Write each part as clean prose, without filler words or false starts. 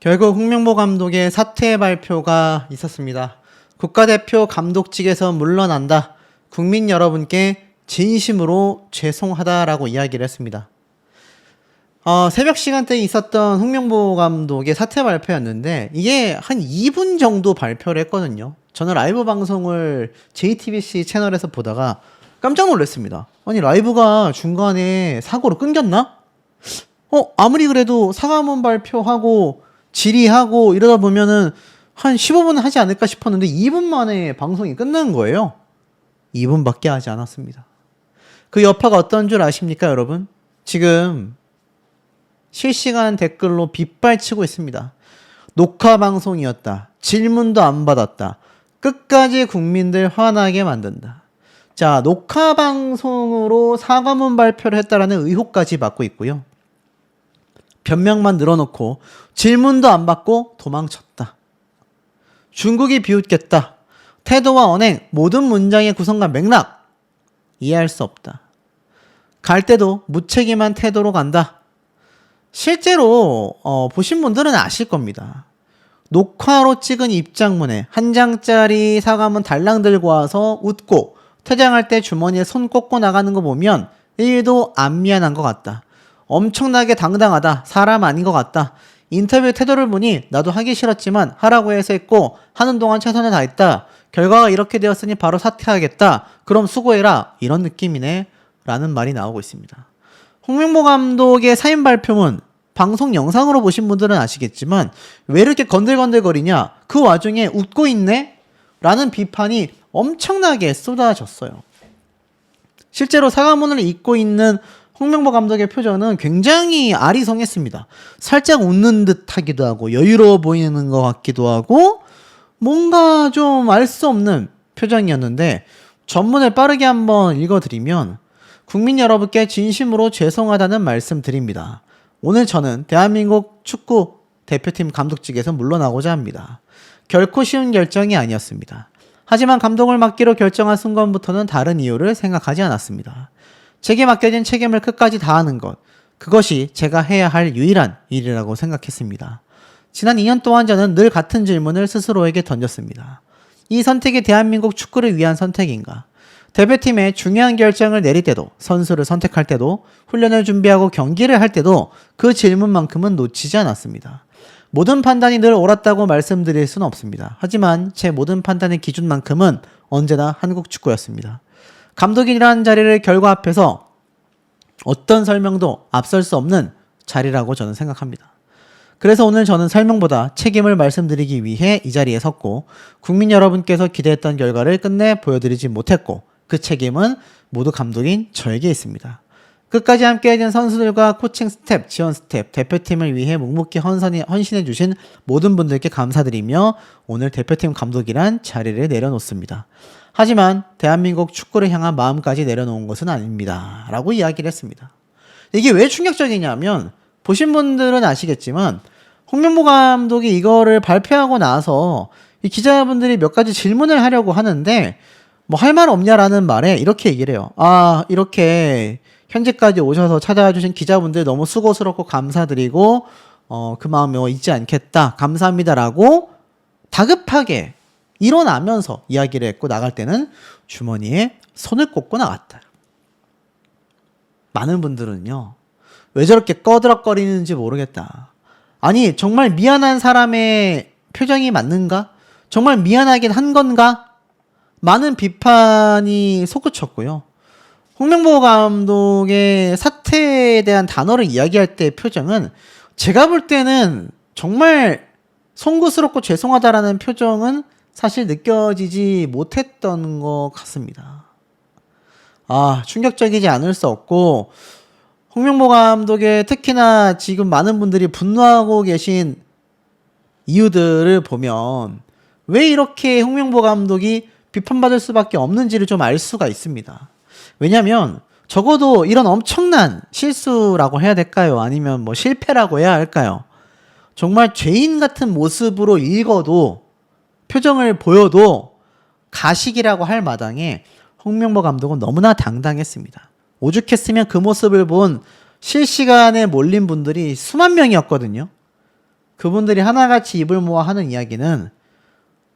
결국 홍명보 감독의 사퇴 발표가 있었습니다. 국가대표 감독직에서 물러난다. 국민 여러분께 진심으로 죄송하다라고 이야기를 했습니다. 새벽 시간대에 있었던 홍명보 감독의 사퇴 발표였는데 이게 한 2분 정도 발표를 했거든요. 저는 라이브 방송을 JTBC 채널에서 보다가 깜짝 놀랐습니다. 아니 라이브가 중간에 사고로 끊겼나? 아무리 그래도 사과문 발표하고 질의하고 이러다 보면은 한 15분 하지 않을까 싶었는데 2분 만에 방송이 끝난 거예요. 2분밖에 하지 않았습니다. 그 여파가 어떤 줄 아십니까, 여러분? 지금 실시간 댓글로 빗발치고 있습니다. 녹화 방송이었다. 질문도 안 받았다. 끝까지 국민들 화나게 만든다. 자, 녹화 방송으로 사과문 발표를 했다라는 의혹까지 받고 있고요. 변명만 늘어놓고 질문도 안 받고 도망쳤다. 중국이 비웃겠다. 태도와 언행, 모든 문장의 구성과 맥락 이해할 수 없다. 갈 때도 무책임한 태도로 간다. 실제로 보신 분들은 아실 겁니다. 녹화로 찍은 입장문에 한 장짜리 사과문 달랑 들고 와서 웃고 퇴장할 때 주머니에 손 꽂고 나가는 거 보면 1도 안 미안한 것 같다. 엄청나게 당당하다. 사람 아닌 것 같다. 인터뷰 태도를 보니 나도 하기 싫었지만 하라고 해서 했고 하는 동안 최선을 다했다. 결과가 이렇게 되었으니 바로 사퇴하겠다. 그럼 수고해라. 이런 느낌이네. 라는 말이 나오고 있습니다. 홍명보 감독의 사임 발표문 방송 영상으로 보신 분들은 아시겠지만 왜 이렇게 건들건들거리냐? 그 와중에 웃고 있네? 라는 비판이 엄청나게 쏟아졌어요. 실제로 사과문을 읽고 있는 홍명보 감독의 표정은 굉장히 아리송했습니다. 살짝 웃는 듯 하기도 하고 여유로워 보이는 것 같기도 하고 뭔가 좀 알 수 없는 표정이었는데 전문을 빠르게 한번 읽어드리면 국민 여러분께 진심으로 죄송하다는 말씀 드립니다. 오늘 저는 대한민국 축구 대표팀 감독직에서 물러나고자 합니다. 결코 쉬운 결정이 아니었습니다. 하지만 감독을 맡기로 결정한 순간부터는 다른 이유를 생각하지 않았습니다. 제게 맡겨진 책임을 끝까지 다하는 것, 그것이 제가 해야 할 유일한 일이라고 생각했습니다. 지난 2년 동안 저는 늘 같은 질문을 스스로에게 던졌습니다. 이 선택이 대한민국 축구를 위한 선택인가? 대표팀의 중요한 결정을 내릴 때도, 선수를 선택할 때도, 훈련을 준비하고 경기를 할 때도 그 질문만큼은 놓치지 않았습니다. 모든 판단이 늘 옳았다고 말씀드릴 수는 없습니다. 하지만 제 모든 판단의 기준만큼은 언제나 한국 축구였습니다. 감독이라는 자리를 결과 앞에서 어떤 설명도 앞설 수 없는 자리라고 저는 생각합니다. 그래서 오늘 저는 설명보다 책임을 말씀드리기 위해 이 자리에 섰고 국민 여러분께서 기대했던 결과를 끝내 보여드리지 못했고 그 책임은 모두 감독인 저에게 있습니다. 끝까지 함께해준 선수들과 코칭 스텝, 지원 스텝, 대표팀을 위해 묵묵히 헌신해주신 모든 분들께 감사드리며 오늘 대표팀 감독이란 자리를 내려놓습니다. 하지만 대한민국 축구를 향한 마음까지 내려놓은 것은 아닙니다. 라고 이야기를 했습니다. 이게 왜 충격적이냐면 보신 분들은 아시겠지만 홍명보 감독이 이거를 발표하고 나서 이 기자분들이 몇 가지 질문을 하려고 하는데 뭐 할 말 없냐라는 말에 이렇게 얘기를 해요. 이렇게 현재까지 오셔서 찾아와 주신 기자분들 너무 수고스럽고 감사드리고 그 마음에 잊지 않겠다. 감사합니다라고 다급하게 일어나면서 이야기를 했고 나갈 때는 주머니에 손을 꽂고 나갔다. 많은 분들은요. 왜 저렇게 꺼드럭거리는지 모르겠다. 아니 정말 미안한 사람의 표정이 맞는가? 정말 미안하긴 한 건가? 많은 비판이 솟구쳤고요. 홍명보 감독의 사퇴에 대한 단어를 이야기할 때의 표정은 제가 볼 때는 정말 송구스럽고 죄송하다라는 표정은 사실 느껴지지 못했던 것 같습니다. 충격적이지 않을 수 없고 홍명보 감독의 특히나 지금 많은 분들이 분노하고 계신 이유들을 보면 왜 이렇게 홍명보 감독이 비판받을 수밖에 없는지를 좀 알 수가 있습니다. 왜냐하면 적어도 이런 엄청난 실수라고 해야 될까요? 아니면 뭐 실패라고 해야 할까요? 정말 죄인 같은 모습으로 읽어도 표정을 보여도 가식이라고 할 마당에 홍명보 감독은 너무나 당당했습니다. 오죽했으면 그 모습을 본 실시간에 몰린 분들이 수만 명이었거든요. 그분들이 하나같이 입을 모아 하는 이야기는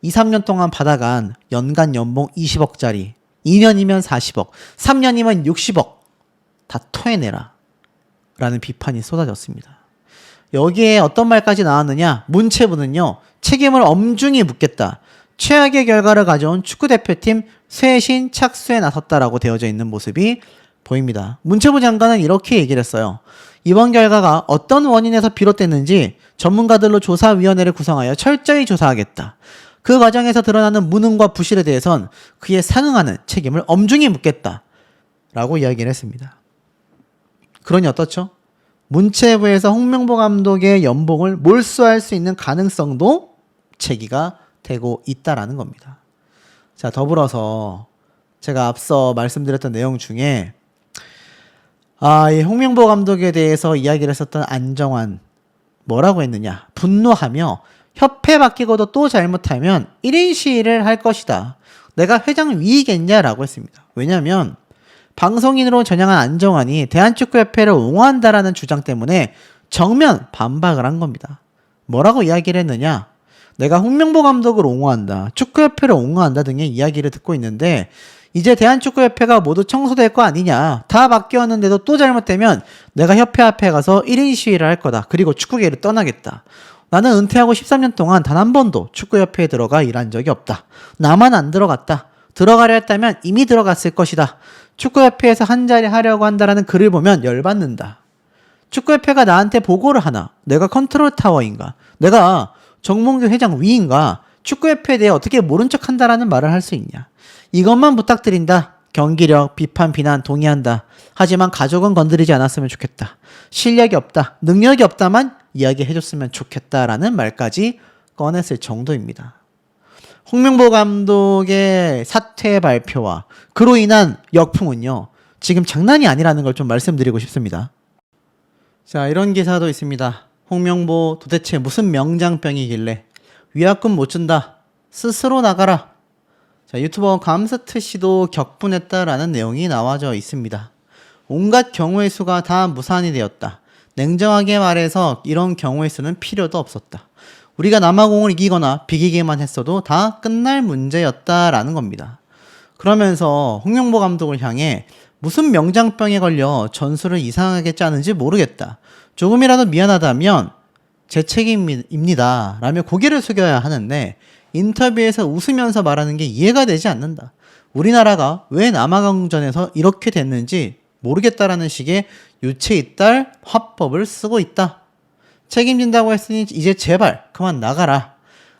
2, 3년 동안 받아간 연간 연봉 20억짜리, 2년이면 40억, 3년이면 60억 다 토해내라 라는 비판이 쏟아졌습니다. 여기에 어떤 말까지 나왔느냐? 문체부는요, 책임을 엄중히 묻겠다. 최악의 결과를 가져온 축구대표팀 쇄신 착수에 나섰다라고 되어져 있는 모습이 보입니다. 문체부 장관은 이렇게 얘기를 했어요. 이번 결과가 어떤 원인에서 비롯됐는지 전문가들로 조사위원회를 구성하여 철저히 조사하겠다. 그 과정에서 드러나는 무능과 부실에 대해선 그에 상응하는 책임을 엄중히 묻겠다 라고 이야기를 했습니다. 그러니 어떻죠? 문체부에서 홍명보 감독의 연봉을 몰수할 수 있는 가능성도 제기가 되고 있다라는 겁니다. 자, 더불어서 제가 앞서 말씀드렸던 내용 중에 이 홍명보 감독에 대해서 이야기를 했었던 안정환 뭐라고 했느냐? 분노하며 협회 바뀌고도 또 잘못하면 1인 시위를 할 것이다. 내가 회장 위이겠냐라고 했습니다. 왜냐하면 방송인으로 전향한 안정환이 대한축구협회를 옹호한다라는 주장 때문에 정면 반박을 한 겁니다. 뭐라고 이야기를 했느냐? 내가 홍명보 감독을 옹호한다, 축구협회를 옹호한다 등의 이야기를 듣고 있는데 이제 대한축구협회가 모두 청소될 거 아니냐. 다 바뀌었는데도 또 잘못되면 내가 협회 앞에 가서 1인 시위를 할 거다. 그리고 축구계를 떠나겠다. 나는 은퇴하고 13년 동안 단 한 번도 축구협회에 들어가 일한 적이 없다. 나만 안 들어갔다. 들어가려 했다면 이미 들어갔을 것이다. 축구협회에서 한 자리 하려고 한다라는 글을 보면 열받는다. 축구협회가 나한테 보고를 하나? 내가 컨트롤 타워인가? 내가 정몽규 회장 위인가? 축구협회에 대해 어떻게 모른 척 한다라는 말을 할 수 있냐? 이것만 부탁드린다. 경기력, 비판, 비난 동의한다. 하지만 가족은 건드리지 않았으면 좋겠다. 실력이 없다. 능력이 없다만 이야기해줬으면 좋겠다라는 말까지 꺼냈을 정도입니다. 홍명보 감독의 사퇴 발표와 그로 인한 역풍은요, 지금 장난이 아니라는 걸 좀 말씀드리고 싶습니다. 자, 이런 기사도 있습니다. 홍명보 도대체 무슨 명장병이길래 위약금 못 준다. 스스로 나가라. 자, 유튜버 감스트 씨도 격분했다라는 내용이 나와져 있습니다. 온갖 경우의 수가 다 무산이 되었다. 냉정하게 말해서 이런 경우의 수는 필요도 없었다. 우리가 남아공을 이기거나 비기기만 했어도 다 끝날 문제였다라는 겁니다. 그러면서 홍명보 감독을 향해 무슨 명장병에 걸려 전술을 이상하게 짜는지 모르겠다. 조금이라도 미안하다면 제 책임입니다. 라며 고개를 숙여야 하는데 인터뷰에서 웃으면서 말하는 게 이해가 되지 않는다. 우리나라가 왜 남아공전에서 이렇게 됐는지 모르겠다라는 식의 유체이탈 화법을 쓰고 있다. 책임진다고 했으니 이제 제발 그만 나가라.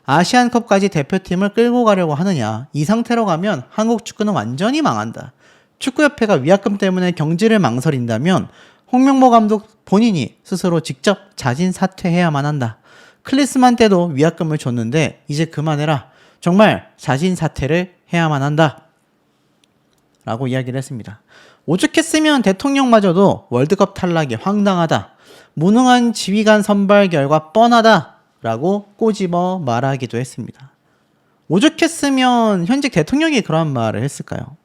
아시안컵까지 대표팀을 끌고 가려고 하느냐. 이 상태로 가면 한국 축구는 완전히 망한다. 축구협회가 위약금 때문에 경질을 망설인다면 홍명보 감독 본인이 스스로 직접 자진 사퇴해야만 한다. 클리스만 때도 위약금을 줬는데 이제 그만해라. 정말 자진 사퇴를 해야만 한다. 라고 이야기를 했습니다. 오죽했으면 대통령마저도 월드컵 탈락이 황당하다. 무능한 지휘관 선발 결과 뻔하다. 라고 꼬집어 말하기도 했습니다. 오죽했으면 현직 대통령이 그런 말을 했을까요?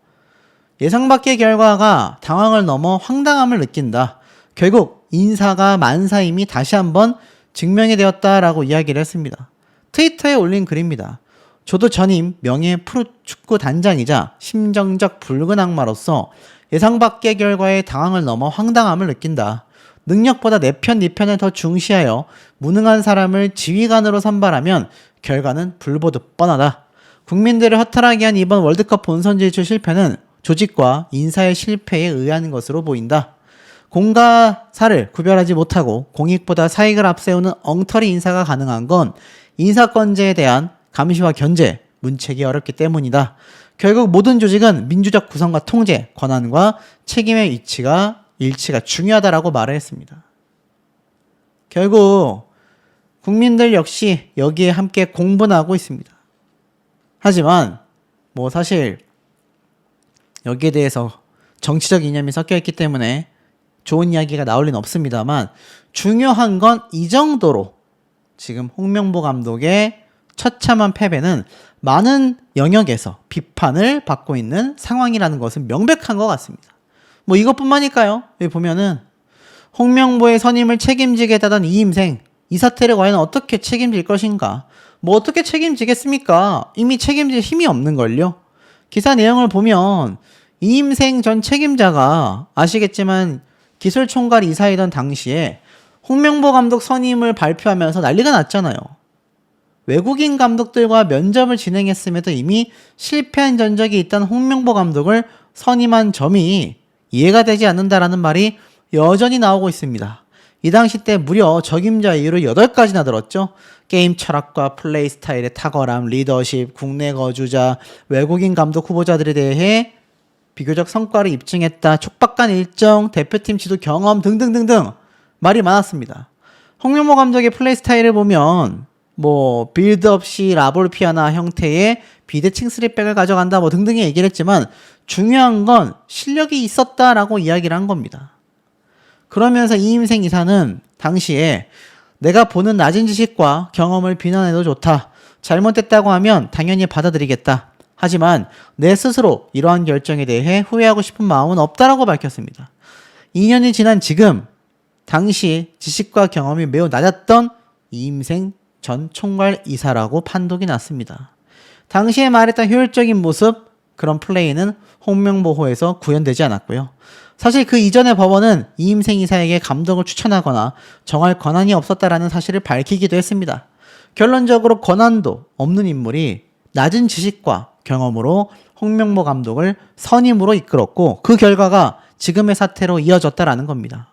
예상 밖의 결과가 당황을 넘어 황당함을 느낀다. 결국 인사가 만사임이 다시 한번 증명이 되었다라고 이야기를 했습니다. 트위터에 올린 글입니다. 저도 전임 명예 프로축구 단장이자 심정적 붉은 악마로서 예상 밖의 결과에 당황을 넘어 황당함을 느낀다. 능력보다 내 편, 네 편을 더 중시하여 무능한 사람을 지휘관으로 선발하면 결과는 불보듯 뻔하다. 국민들을 허탈하게 한 이번 월드컵 본선 진출 실패는 조직과 인사의 실패에 의한 것으로 보인다. 공과 사를 구별하지 못하고 공익보다 사익을 앞세우는 엉터리 인사가 가능한 건 인사권제에 대한 감시와 견제, 문책이 어렵기 때문이다. 결국 모든 조직은 민주적 구성과 통제, 권한과 책임의 일치가 중요하다라고 말을 했습니다. 결국 국민들 역시 여기에 함께 공분하고 있습니다. 하지만 사실 여기에 대해서 정치적 이념이 섞여 있기 때문에 좋은 이야기가 나올 리는 없습니다만 중요한 건 이 정도로 지금 홍명보 감독의 처참한 패배는 많은 영역에서 비판을 받고 있는 상황이라는 것은 명백한 것 같습니다. 이것뿐만일까요? 여기 보면은 홍명보의 선임을 책임지겠다던 이임생 이 사태를 과연 어떻게 책임질 것인가? 뭐 어떻게 책임지겠습니까? 이미 책임질 힘이 없는걸요. 기사 내용을 보면 이임생 전 책임자가 아시겠지만 기술총괄 이사이던 당시에 홍명보 감독 선임을 발표하면서 난리가 났잖아요. 외국인 감독들과 면접을 진행했음에도 이미 실패한 전적이 있던 홍명보 감독을 선임한 점이 이해가 되지 않는다라는 말이 여전히 나오고 있습니다. 이 당시 때 무려 적임자 이유를 8가지나 들었죠. 게임 철학과 플레이 스타일의 탁월함, 리더십, 국내 거주자, 외국인 감독 후보자들에 대해 비교적 성과를 입증했다, 촉박한 일정, 대표팀 지도 경험 등등등등 말이 많았습니다. 홍명보 감독의 플레이 스타일을 보면 뭐 빌드업 시 라볼피아나 형태의 비대칭 3백을 가져간다 뭐 등등의 얘기를 했지만 중요한 건 실력이 있었다라고 이야기를 한 겁니다. 그러면서 이임생 이사는 당시에 내가 보는 낮은 지식과 경험을 비난해도 좋다. 잘못됐다고 하면 당연히 받아들이겠다. 하지만 내 스스로 이러한 결정에 대해 후회하고 싶은 마음은 없다라고 밝혔습니다. 2년이 지난 지금 당시 지식과 경험이 매우 낮았던 이임생 전 총괄 이사라고 판독이 났습니다. 당시에 말했던 효율적인 모습, 그런 플레이는 홍명보호에서 구현되지 않았고요. 사실 그 이전의 법원은 이임생 이사에게 감독을 추천하거나 정할 권한이 없었다라는 사실을 밝히기도 했습니다. 결론적으로 권한도 없는 인물이 낮은 지식과 경험으로 홍명보 감독을 선임으로 이끌었고 그 결과가 지금의 사태로 이어졌다라는 겁니다.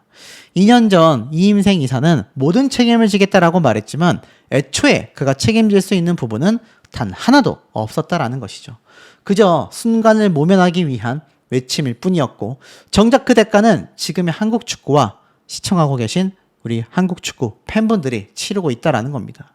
2년 전 이임생 이사는 모든 책임을 지겠다라고 말했지만 애초에 그가 책임질 수 있는 부분은 단 하나도 없었다라는 것이죠. 그저 순간을 모면하기 위한 외침일 뿐이었고 정작 그 대가는 지금의 한국 축구와 시청하고 계신 우리 한국 축구 팬분들이 치르고 있다라는 겁니다.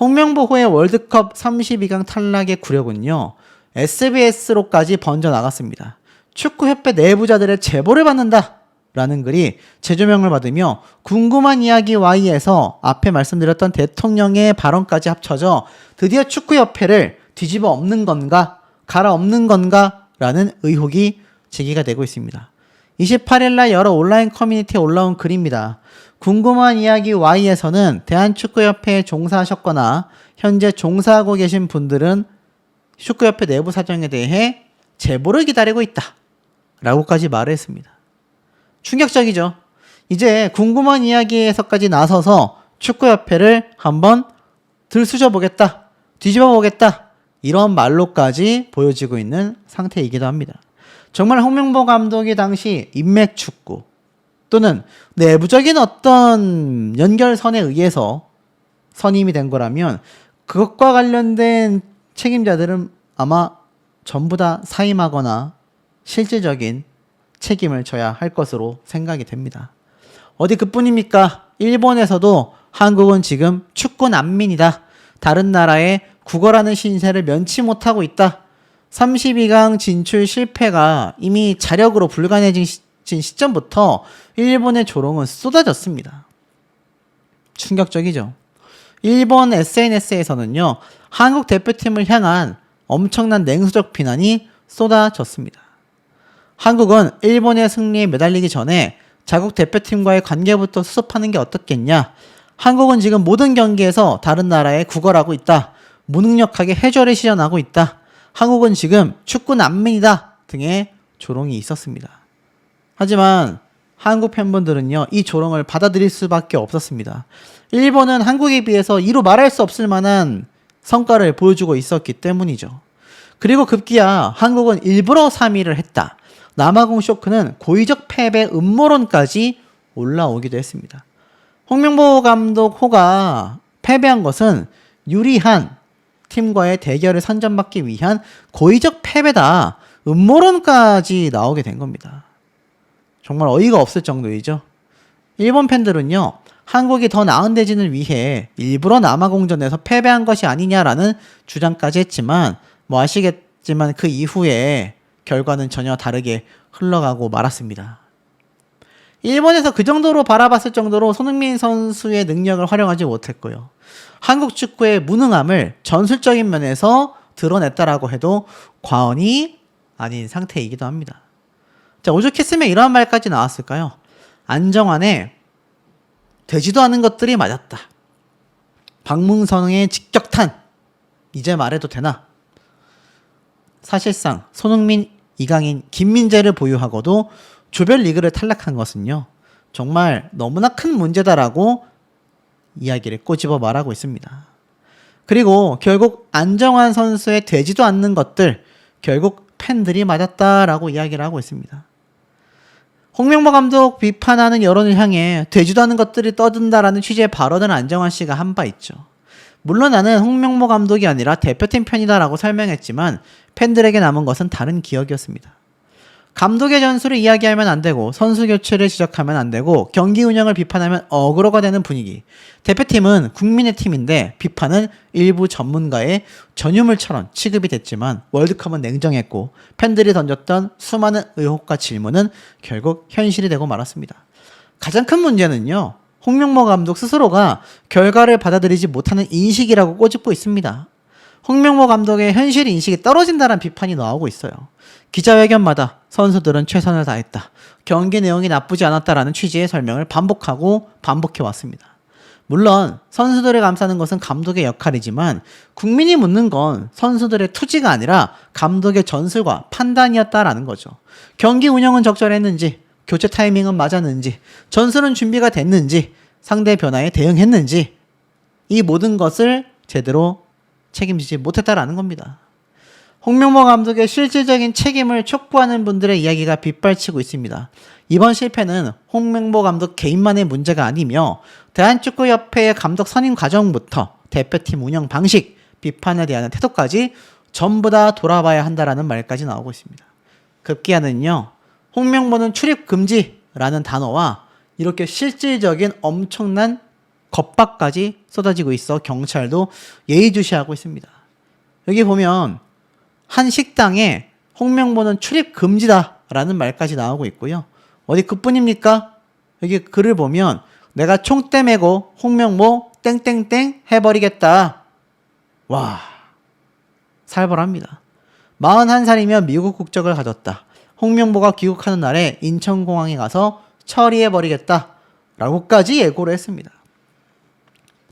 홍명보호의 월드컵 32강 탈락의 굴욕은요, SBS로까지 번져나갔습니다. 축구협회 내부자들의 제보를 받는다 라는 글이 재조명을 받으며 궁금한 이야기 Y에서 앞에 말씀드렸던 대통령의 발언까지 합쳐져 드디어 축구협회를 뒤집어 엎는 건가 갈아엎는 건가 라는 의혹이 제기가 되고 있습니다. 28일날 여러 온라인 커뮤니티에 올라온 글입니다. 궁금한 이야기 Y에서는 대한축구협회에 종사하셨거나 현재 종사하고 계신 분들은 축구협회 내부 사정에 대해 제보를 기다리고 있다 라고까지 말을 했습니다. 충격적이죠. 이제 궁금한 이야기에서까지 나서서 축구협회를 한번 들쑤셔 보겠다, 뒤집어 보겠다 이런 말로까지 보여지고 있는 상태이기도 합니다. 정말 홍명보 감독이 당시 인맥축구 또는 내부적인 어떤 연결선에 의해서 선임이 된 거라면 그것과 관련된 책임자들은 아마 전부 다 사임하거나 실질적인 책임을 져야 할 것으로 생각이 됩니다. 어디 그뿐입니까? 일본에서도 한국은 지금 축구 난민이다. 다른 나라의 국어라는 신세를 면치 못하고 있다. 32강 진출 실패가 이미 자력으로 불가능해진 시점부터 일본의 조롱은 쏟아졌습니다. 충격적이죠. 일본 SNS에서는요, 한국 대표팀을 향한 엄청난 냉소적 비난이 쏟아졌습니다. 한국은 일본의 승리에 매달리기 전에 자국 대표팀과의 관계부터 수습하는 게 어떻겠냐. 한국은 지금 모든 경기에서 다른 나라에 구걸하고 있다. 무능력하게 해결을 시전하고 있다. 한국은 지금 축구 난민이다 등의 조롱이 있었습니다. 하지만 한국 팬분들은요, 이 조롱을 받아들일 수밖에 없었습니다. 일본은 한국에 비해서 이루 말할 수 없을 만한 성과를 보여주고 있었기 때문이죠. 그리고 급기야 한국은 일부러 3위를 했다. 남아공 쇼크는 고의적 패배 음모론까지 올라오기도 했습니다. 홍명보 감독 호가 패배한 것은 유리한 팀과의 대결을 선점받기 위한 고의적 패배다. 음모론까지 나오게 된 겁니다. 정말 어이가 없을 정도이죠. 일본 팬들은요, 한국이 더 나은 대진을 위해 일부러 남아공전에서 패배한 것이 아니냐라는 주장까지 했지만 뭐 아시겠지만 그 이후에 결과는 전혀 다르게 흘러가고 말았습니다. 일본에서 그 정도로 바라봤을 정도로 손흥민 선수의 능력을 활용하지 못했고요. 한국 축구의 무능함을 전술적인 면에서 드러냈다라고 해도 과언이 아닌 상태이기도 합니다. 자, 오죽했으면 이러한 말까지 나왔을까요? 안정환의 되지도 않은 것들이 맞았다. 박문성의 직격탄. 이제 말해도 되나? 사실상 손흥민, 이강인, 김민재를 보유하고도 조별리그를 탈락한 것은요. 정말 너무나 큰 문제다라고 이야기를 꼬집어 말하고 있습니다. 그리고 결국 안정환 선수의 되지도 않는 것들, 결국 팬들이 맞았다라고 이야기를 하고 있습니다. 홍명보 감독 비판하는 여론을 향해 되지도 않은 것들이 떠든다라는 취지의 발언을 안정환 씨가 한 바 있죠. 물론 나는 홍명보 감독이 아니라 대표팀 편이다라고 설명했지만 팬들에게 남은 것은 다른 기억이었습니다. 감독의 전술을 이야기하면 안 되고 선수 교체를 지적하면 안 되고 경기 운영을 비판하면 어그로가 되는 분위기. 대표팀은 국민의 팀인데 비판은 일부 전문가의 전유물처럼 취급이 됐지만 월드컵은 냉정했고 팬들이 던졌던 수많은 의혹과 질문은 결국 현실이 되고 말았습니다. 가장 큰 문제는요. 홍명보 감독 스스로가 결과를 받아들이지 못하는 인식이라고 꼬집고 있습니다. 홍명보 감독의 현실 인식이 떨어진다는 비판이 나오고 있어요. 기자회견마다 선수들은 최선을 다했다. 경기 내용이 나쁘지 않았다라는 취지의 설명을 반복하고 반복해 왔습니다. 물론 선수들을 감싸는 것은 감독의 역할이지만 국민이 묻는 건 선수들의 투지가 아니라 감독의 전술과 판단이었다라는 거죠. 경기 운영은 적절했는지, 교체 타이밍은 맞았는지, 전술은 준비가 됐는지, 상대 변화에 대응했는지 이 모든 것을 제대로 책임지지 못했다라는 겁니다. 홍명보 감독의 실질적인 책임을 촉구하는 분들의 이야기가 빗발치고 있습니다. 이번 실패는 홍명보 감독 개인만의 문제가 아니며 대한축구협회의 감독 선임 과정부터 대표팀 운영 방식, 비판에 대한 태도까지 전부 다 돌아봐야 한다라는 말까지 나오고 있습니다. 급기야는요. 홍명보는 출입 금지라는 단어와 이렇게 실질적인 엄청난 겁박까지 쏟아지고 있어 경찰도 예의주시하고 있습니다. 여기 보면 한 식당에 홍명보는 출입 금지다라는 말까지 나오고 있고요. 어디 그뿐입니까? 여기 글을 보면 내가 총대 메고 홍명보 땡땡땡 해버리겠다. 와, 살벌합니다. 41살이며 미국 국적을 가졌다. 홍명보가 귀국하는 날에 인천공항에 가서 처리해버리겠다 라고까지 예고를 했습니다.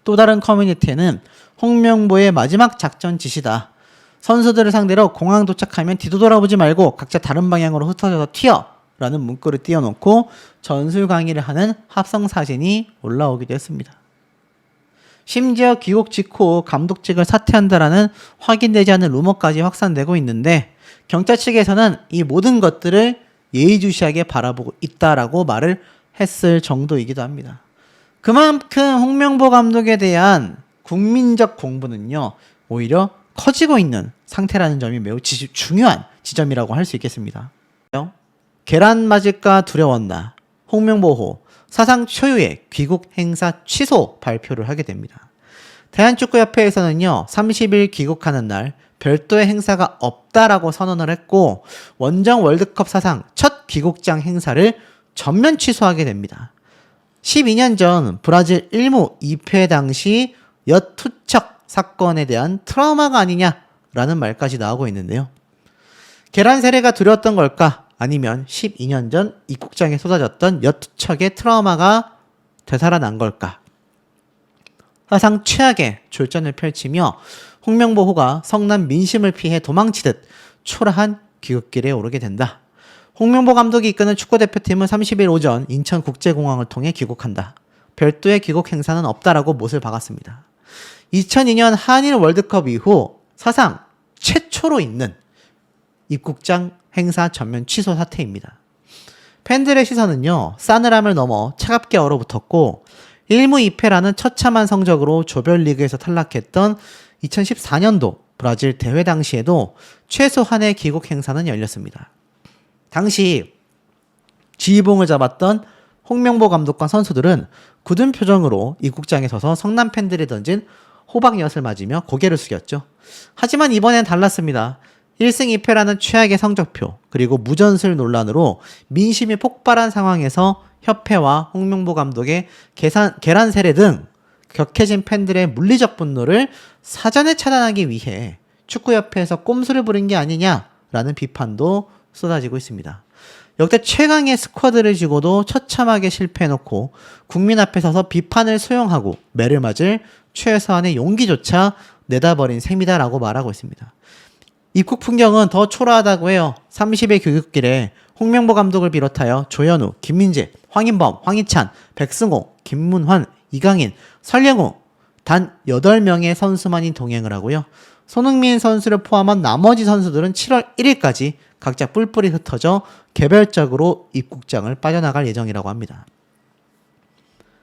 또 다른 커뮤니티에는 홍명보의 마지막 작전 지시다. 선수들을 상대로 공항 도착하면 뒤도 돌아보지 말고 각자 다른 방향으로 흩어져서 튀어 라는 문구를 띄워놓고 전술 강의를 하는 합성 사진이 올라오기도 했습니다. 심지어 귀국 직후 감독직을 사퇴한다라는 확인되지 않은 루머까지 확산되고 있는데 경찰 측에서는 이 모든 것들을 예의주시하게 바라보고 있다라고 말을 했을 정도이기도 합니다. 그만큼 홍명보 감독에 대한 국민적 공분은요, 오히려 커지고 있는 상태라는 점이 매우 중요한 지점이라고 할 수 있겠습니다. 계란 맞을까 두려웠나, 홍명보호 사상 초유의 귀국 행사 취소 발표를 하게 됩니다. 대한축구협회에서는요, 30일 귀국하는 날 별도의 행사가 없다라고 선언을 했고 원정 월드컵 사상 첫 귀국장 행사를 전면 취소하게 됩니다. 12년 전 브라질 1무 2패 당시 엿투척 사건에 대한 트라우마가 아니냐라는 말까지 나오고 있는데요. 계란 세례가 두려웠던 걸까? 아니면 12년 전 입국장에 쏟아졌던 엿투척의 트라우마가 되살아난 걸까? 사상 최악의 졸전을 펼치며 홍명보호가 성남 민심을 피해 도망치듯 초라한 귀국길에 오르게 된다. 홍명보 감독이 이끄는 축구대표팀은 30일 오전 인천국제공항을 통해 귀국한다. 별도의 귀국 행사는 없다라고 못을 박았습니다. 2002년 한일 월드컵 이후 사상 최초로 있는 입국장 행사 전면 취소 사태입니다. 팬들의 시선은요, 싸늘함을 넘어 차갑게 얼어붙었고 1무 2패라는 처참한 성적으로 조별리그에서 탈락했던 2014년도 브라질 대회 당시에도 최소한의 귀국 행사는 열렸습니다. 당시 지휘봉을 잡았던 홍명보 감독과 선수들은 굳은 표정으로 입국장에 서서 성남 팬들이 던진 호박엿을 맞으며 고개를 숙였죠. 하지만 이번엔 달랐습니다. 1승 2패라는 최악의 성적표, 그리고 무전술 논란으로 민심이 폭발한 상황에서 협회와 홍명보 감독의 계란 세례 등 격해진 팬들의 물리적 분노를 사전에 차단하기 위해 축구협회에서 꼼수를 부린 게 아니냐라는 비판도 쏟아지고 있습니다. 역대 최강의 스쿼드를 지고도 처참하게 실패해놓고 국민 앞에 서서 비판을 수용하고 매를 맞을 최소한의 용기조차 내다버린 셈이다라고 말하고 있습니다. 입국 풍경은 더 초라하다고 해요. 30일 교육길에 홍명보 감독을 비롯하여 조현우, 김민재, 황인범, 황희찬, 백승호, 김문환, 이강인, 설영우 단 8명의 선수만이 동행을 하고요. 손흥민 선수를 포함한 나머지 선수들은 7월 1일까지 각자 뿔뿔이 흩어져 개별적으로 입국장을 빠져나갈 예정이라고 합니다.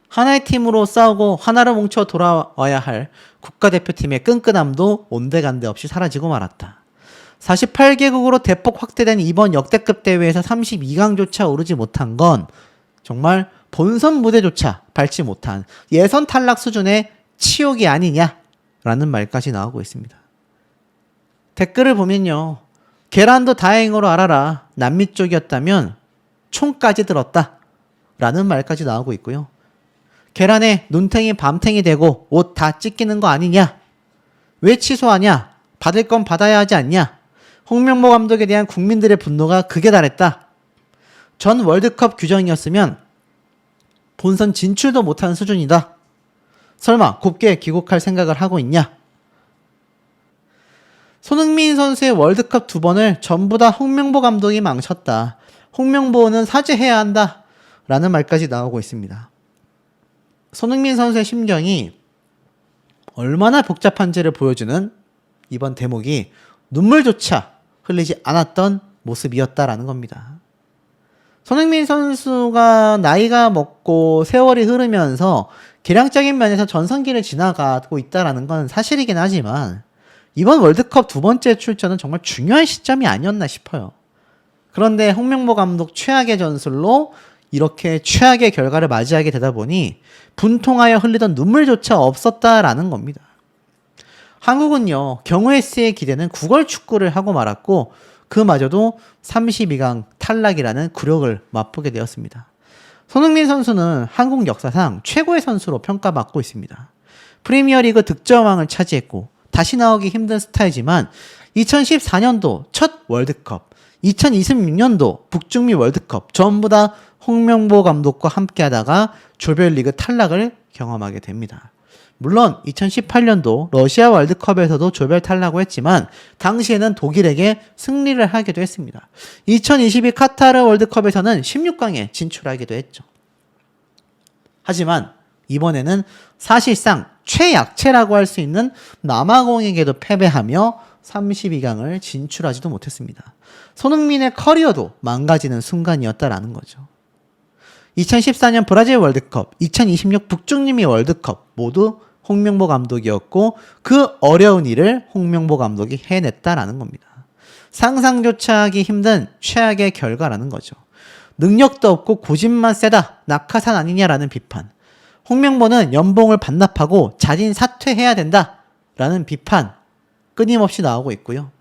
하나의 팀으로 싸우고 하나로 뭉쳐 돌아와야 할 국가대표팀의 끈끈함도 온데간데 없이 사라지고 말았다. 48개국으로 대폭 확대된 이번 역대급 대회에서 32강조차 오르지 못한 건 정말 본선 무대조차 밟지 못한 예선 탈락 수준의 치욕이 아니냐라는 말까지 나오고 있습니다. 댓글을 보면요. 계란도 다행으로 알아라. 남미 쪽이었다면 총까지 들었다. 라는 말까지 나오고 있고요. 계란에 눈탱이 밤탱이 되고 옷 다 찢기는 거 아니냐? 왜 취소하냐? 받을 건 받아야 하지 않냐? 홍명보 감독에 대한 국민들의 분노가 극에 달했다. 전 월드컵 규정이었으면 본선 진출도 못한 수준이다. 설마 곱게 귀국할 생각을 하고 있냐? 손흥민 선수의 월드컵 2번을 전부 다 홍명보 감독이 망쳤다. 홍명보는 사죄해야 한다. 라는 말까지 나오고 있습니다. 손흥민 선수의 심경이 얼마나 복잡한지를 보여주는 이번 대목이 눈물조차 흘리지 않았던 모습이었다라는 겁니다. 손흥민 선수가 나이가 먹고 세월이 흐르면서 기량적인 면에서 전성기를 지나가고 있다는 건 사실이긴 하지만 이번 월드컵 2번째 출전은 정말 중요한 시점이 아니었나 싶어요. 그런데 홍명보 감독 최악의 전술로 이렇게 최악의 결과를 맞이하게 되다 보니 분통하여 흘리던 눈물조차 없었다라는 겁니다. 한국은요, 경우의 수의 기대는 구걸 축구를 하고 말았고 그마저도 32강 탈락이라는 굴욕을 맛보게 되었습니다. 손흥민 선수는 한국 역사상 최고의 선수로 평가받고 있습니다. 프리미어리그 득점왕을 차지했고 다시 나오기 힘든 스타이지만 2014년도 첫 월드컵, 2026년도 북중미 월드컵 전부 다 홍명보 감독과 함께 하다가 조별리그 탈락을 경험하게 됩니다. 물론 2018년도 러시아 월드컵에서도 조별 탈락을 했지만 당시에는 독일에게 승리를 하기도 했습니다. 2022 카타르 월드컵에서는 16강에 진출하기도 했죠. 하지만 이번에는 사실상 최약체라고 할 수 있는 남아공에게도 패배하며 32강을 진출하지도 못했습니다. 손흥민의 커리어도 망가지는 순간이었다라는 거죠. 2014년 브라질 월드컵, 2026 북중미 월드컵 모두 홍명보 감독이었고 그 어려운 일을 홍명보 감독이 해냈다라는 겁니다. 상상조차 하기 힘든 최악의 결과라는 거죠. 능력도 없고 고집만 세다, 낙하산 아니냐라는 비판. 홍명보는 연봉을 반납하고 자진 사퇴해야 된다라는 비판 끊임없이 나오고 있고요.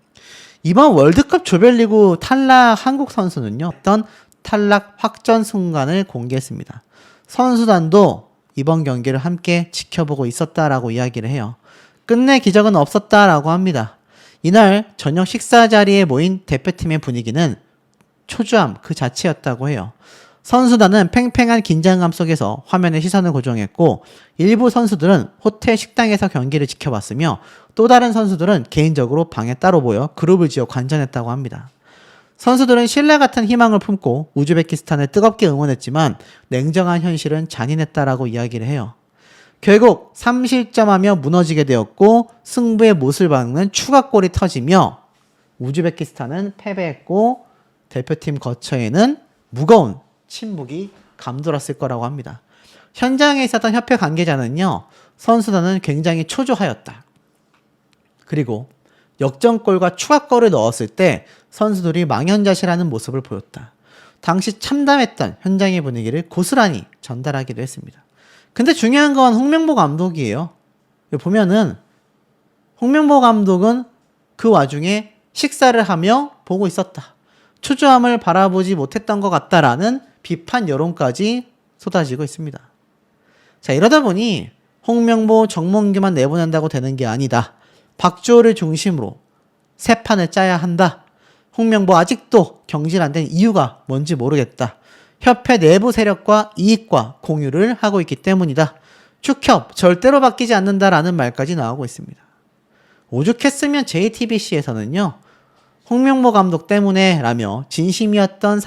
이번 월드컵 조별리그 탈락 한국 선수는요, 어떤 탈락 확정 순간을 공개했습니다. 선수단도 이번 경기를 함께 지켜보고 있었다라고 이야기를 해요. 끝내 기적은 없었다라고 합니다. 이날 저녁 식사 자리에 모인 대표팀의 분위기는 초조함 그 자체였다고 해요. 선수단은 팽팽한 긴장감 속에서 화면에 시선을 고정했고 일부 선수들은 호텔 식당에서 경기를 지켜봤으며 또 다른 선수들은 개인적으로 방에 따로 모여 그룹을 지어 관전했다고 합니다. 선수들은 신라 같은 희망을 품고 우즈베키스탄을 뜨겁게 응원했지만 냉정한 현실은 잔인했다라고 이야기를 해요. 결국 3실점하며 무너지게 되었고 승부의 못을 박는 추가골이 터지며 우즈베키스탄은 패배했고 대표팀 거처에는 무거운 침묵이 감돌았을 거라고 합니다. 현장에 있었던 협회 관계자는요, 선수단은 굉장히 초조하였다. 그리고 역전골과 추가골을 넣었을 때 선수들이 망연자실하는 모습을 보였다. 당시 참담했던 현장의 분위기를 고스란히 전달하기도 했습니다. 근데 중요한 건 홍명보 감독이에요. 보면은 홍명보 감독은 그 와중에 식사를 하며 보고 있었다. 초조함을 바라보지 못했던 것 같다라는 비판 여론까지 쏟아지고 있습니다. 자, 이러다 보니 홍명보, 정몽규만 내보낸다고 되는 게 아니다. 박주호를 중심으로 새 판을 짜야 한다. 홍명보 아직도 경질 안 된 이유가 뭔지 모르겠다. 협회 내부 세력과 이익과 공유를 하고 있기 때문이다. 축협 절대로 바뀌지 않는다라는 말까지 나오고 있습니다. 오죽했으면 JTBC에서는요. 홍명보 감독 때문에 라며 진심이었던